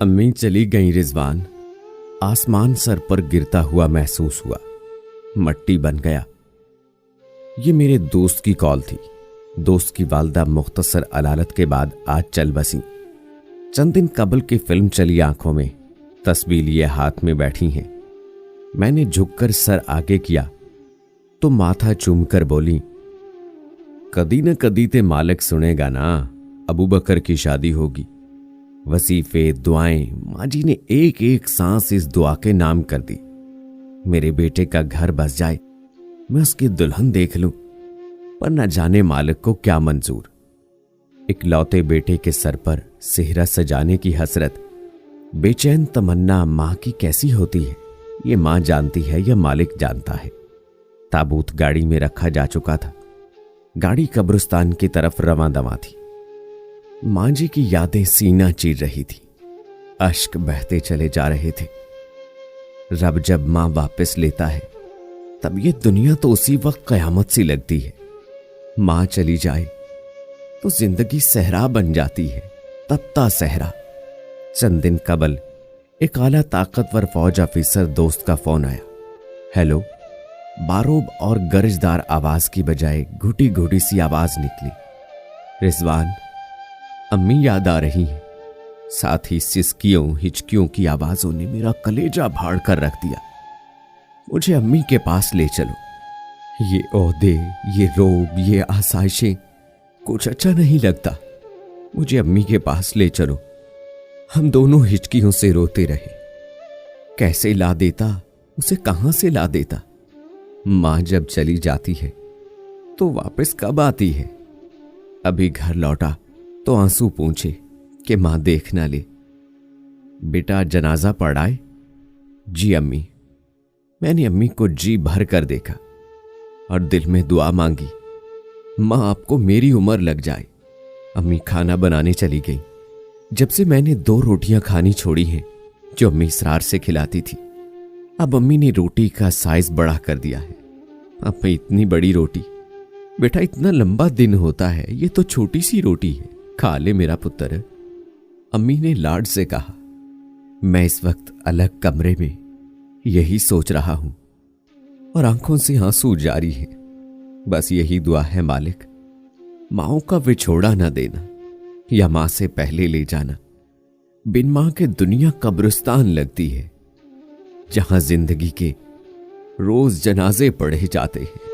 अम्मी चली गई रिजवान। आसमान सर पर गिरता हुआ महसूस हुआ, मट्टी बन गया। ये मेरे दोस्त की कॉल थी। दोस्त की वालदा मुख्तसर अलालत के बाद आज चल बसी। चंद दिन कबल की फिल्म चली आंखों में, तस्वीर लिए हाथ में बैठी हैं। मैंने झुककर सर आगे किया तो माथा चूमकर बोली, कदी न कदी ते मालिक सुनेगा ना, अबू बकर की शादी होगी। वसीफे दुआएं माँ जी ने एक एक सांस इस दुआ के नाम कर दी। मेरे बेटे का घर बस जाए, मैं उसकी दुल्हन देख लूं, पर न जाने मालिक को क्या मंजूर। इकलौते बेटे के सर पर सेहरा सजाने की हसरत, बेचैन तमन्ना मां की कैसी होती है, ये मां जानती है या मालिक जानता है। ताबूत गाड़ी में रखा जा चुका था। गाड़ी कब्रिस्तान की तरफ रवां दवा थी। मां जी की यादें सीना चीर रही थी, अश्क बहते चले जा रहे थे। रब जब मां वापस लेता है तब ये दुनिया तो उसी वक्त कयामत सी लगती है। मां चली जाए तो जिंदगी सहरा बन जाती है, तपता सहरा। चंद दिन कबल एक आला ताकतवर फौज ऑफिसर दोस्त का फोन आया। हेलो। बारोब और गरजदार आवाज की बजाय घुटी घुटी सी आवाज निकली। रिजवान, अम्मी याद आ रही हैं। साथ ही सिसकियों हिचकियों की आवाजों ने मेरा कलेजा फाड़ कर रख दिया। मुझे अम्मी के पास ले चलो। ये ओहदे, ये रोब, ये आसाइशें कुछ अच्छा नहीं लगता। मुझे अम्मी के पास ले चलो। हम दोनों हिचकियों से रोते रहे। कैसे ला देता उसे, कहां से ला देता। मां जब चली जाती है तो वापस कब आती है। अभी घर लौटा तो आंसू पूछे कि मां देख ना ले। बेटा जनाजा पढ़ाए? जी अम्मी। मैंने अम्मी को जी भर कर देखा और दिल में दुआ मांगी, मां आपको मेरी उम्र लग जाए। अम्मी खाना बनाने चली गई। जब से मैंने 2 रोटियां खानी छोड़ी हैं जो अम्मी इसरार से खिलाती थी। अब अम्मी ने रोटी का साइज बड़ा कर दिया है। अब मैं इतनी बड़ी रोटी, बेटा इतना लंबा दिन होता है, ये तो छोटी सी रोटी है, खा ले मेरा पुत्र। अम्मी ने लाड से कहा। मैं इस वक्त अलग कमरे में यही सोच रहा हूं और आंखों से आंसू जारी है। बस यही दुआ है मालिक, माओ का विछोड़ा ना देना या मां से पहले ले जाना। बिन मां के दुनिया कब्रिस्तान लगती है, जहां जिंदगी के रोज जनाजे पढ़े जाते हैं।